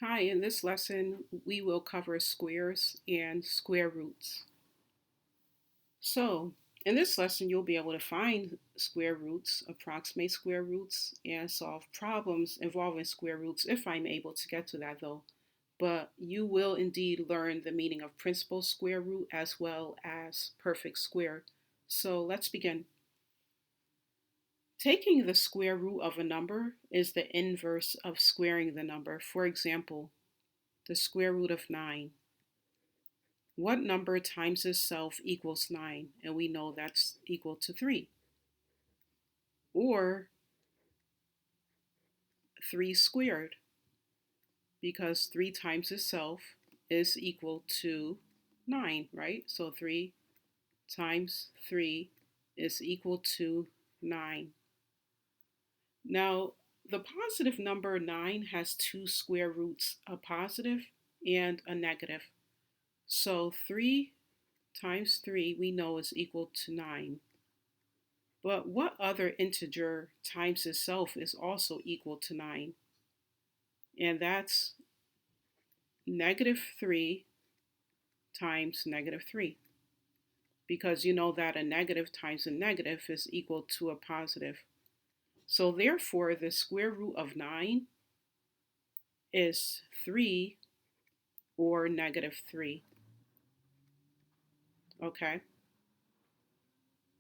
Hi, in this lesson, we will cover squares and square roots. So, in this lesson, you'll be able to find square roots, approximate square roots, and solve problems involving square roots if I'm able to get to that though. But you will indeed learn the meaning of principal square root as well as perfect square. So let's begin. Taking the square root of a number is the inverse of squaring the number. For example, the square root of 9. What number times itself equals 9? And we know that's equal to 3. Or 3 squared, because 3 times itself is equal to 9, right? So 3 times 3 is equal to 9. Now, the positive number 9 has two square roots, a positive and a negative. So 3 times 3 we know is equal to 9. But what other integer times itself is also equal to 9? And that's -3 times -3. Because you know that a negative times a negative is equal to a positive. So therefore, the square root of 9 is 3 or -3. Okay?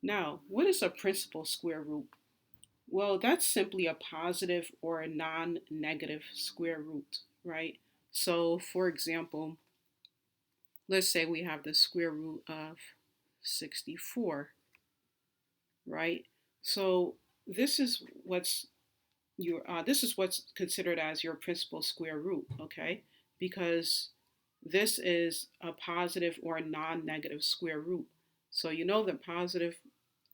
Now, what is a principal square root? Well, that's simply a positive or a non-negative square root, right? So, for example, let's say we have the square root of 64, right? So this is what's considered as your principal square root, okay? Because this is a positive or a non-negative square root. So you know the positive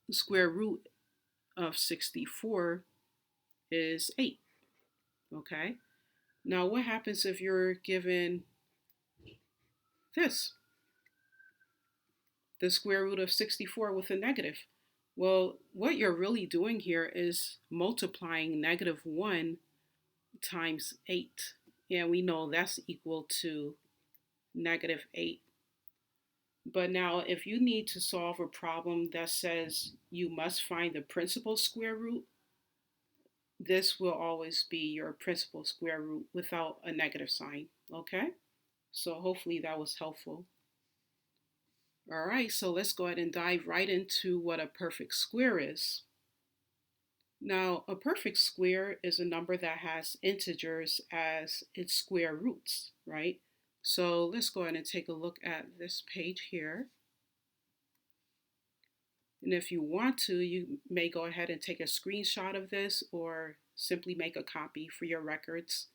square root of 64 is 8, okay? Now what happens if you're given this, the square root of 64 with a negative? Well, what you're really doing here is multiplying -1 times 8. And we know that's equal to -8. But now, if you need to solve a problem that says you must find the principal square root, this will always be your principal square root without a negative sign, okay? So hopefully that was helpful. All right, so let's go ahead and dive right into what a perfect square is. Now, a perfect square is a number that has integers as its square roots, right? So let's go ahead and take a look at this page here. And if you want to, you may go ahead and take a screenshot of this or simply make a copy for your records.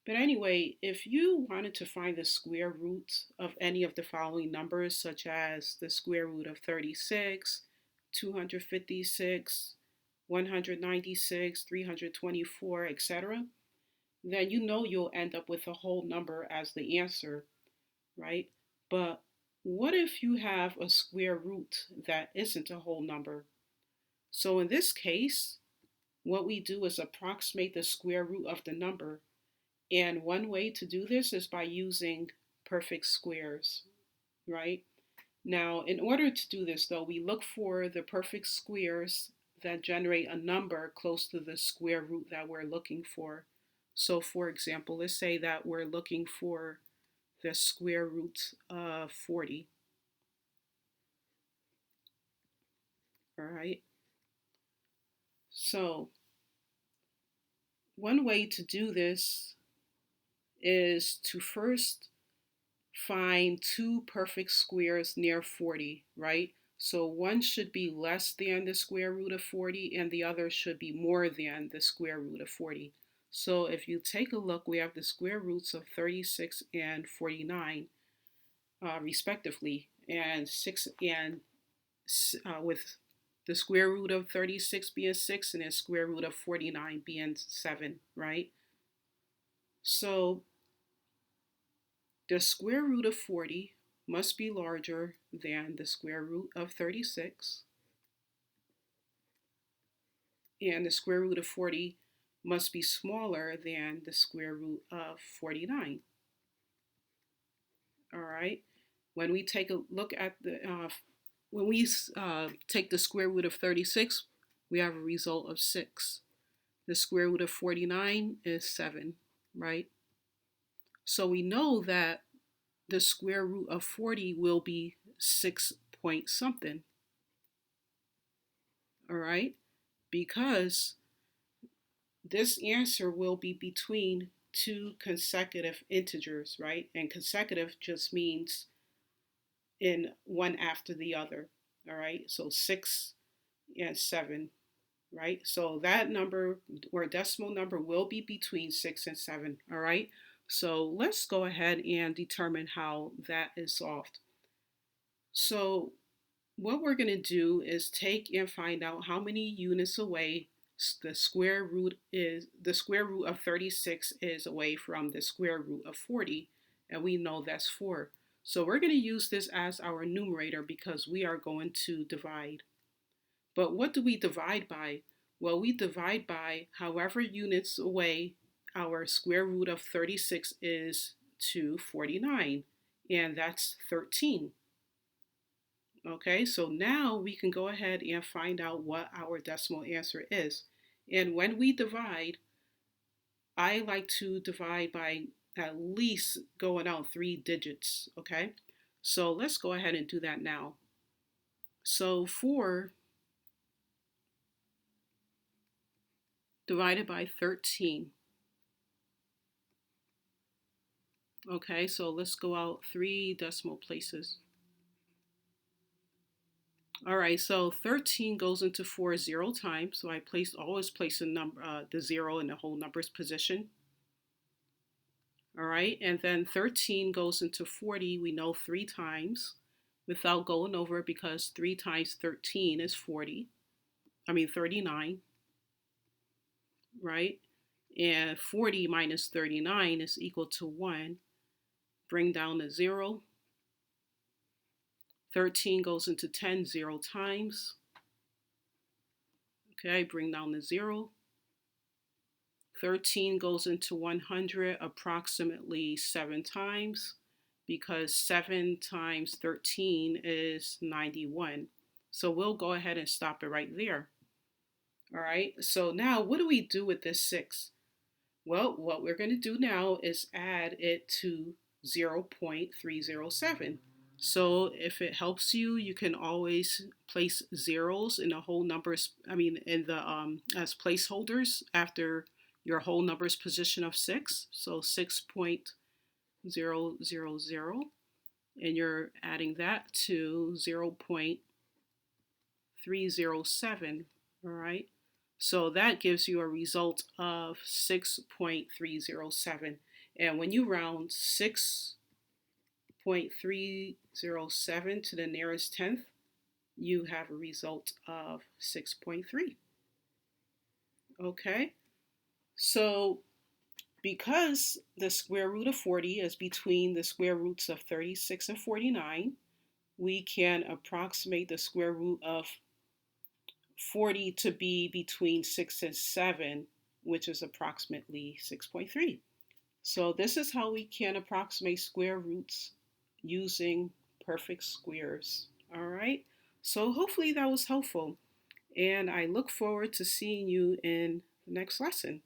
But anyway, if you wanted to find the square root of any of the following numbers, such as the square root of 36, 256, 196, 324, etc., then you know you'll end up with a whole number as the answer, right? But what if you have a square root that isn't a whole number? So in this case, what we do is approximate the square root of the number. And one way to do this is by using perfect squares, right? Now, in order to do this though, we look for the perfect squares that generate a number close to the square root that we're looking for. So for example, let's say that we're looking for the square root of 40. All right. So one way to do this is to first find two perfect squares near 40, right? So one should be less than the square root of 40 and the other should be more than the square root of 40. So if you take a look, we have the square roots of 36 and 49 respectively, and with the square root of 36 being 6 and the square root of 49 being 7, right? So the square root of 40 must be larger than the square root of 36, and the square root of 40 must be smaller than the square root of 49. All right. When we take a look at when we take the square root of 36, we have a result of 6. The square root of 49 is 7, right? So we know that the square root of 40 will be 6 point something, all right? Because this answer will be between two consecutive integers, right? And consecutive just means in one after the other, all right? So 6 and 7, right? So that number or decimal number will be between 6 and 7, all right? So let's go ahead and determine how that is solved. So what we're going to do is take and find out how many units away the square root of 36 is away from the square root of 40, and we know that's 4. So we're going to use this as our numerator because we are going to divide. But what do we divide by? Well, we divide by however units away our square root of 36 is to 49, and that's 13. Okay, so now we can go ahead and find out what our decimal answer is. And when we divide, I like to divide by at least going out 3 digits, okay? So let's go ahead and do that now. So 4 divided by 13. Okay, so let's go out 3 decimal places. All right, so 13 goes into 4 0 times. So I always place the 0 in the whole number's position. All right, and then 13 goes into 40, we know 3 times without going over because 3 times 13 is 39, right? And 40 minus 39 is equal to 1. Bring down the 0. 13 goes into 10 0 times. Okay, bring down the 0. 13 goes into 100 approximately 7 times because 7 times 13 is 91. So we'll go ahead and stop it right there. All right, so now what do we do with this 6? Well, what we're going to do now is add it to 0.307. So if it helps you, you can always place zeros in the whole numbers, as placeholders after your whole number's position of 6. So 6.000, and you're adding that to 0.307, all right? So that gives you a result of 6.307. And when you round 6.307 to the nearest tenth, you have a result of 6.3. Okay, so because the square root of 40 is between the square roots of 36 and 49, we can approximate the square root of 40 to be between 6 and 7, which is approximately 6.3. So this is how we can approximate square roots using perfect squares. All right, so hopefully that was helpful, and I look forward to seeing you in the next lesson.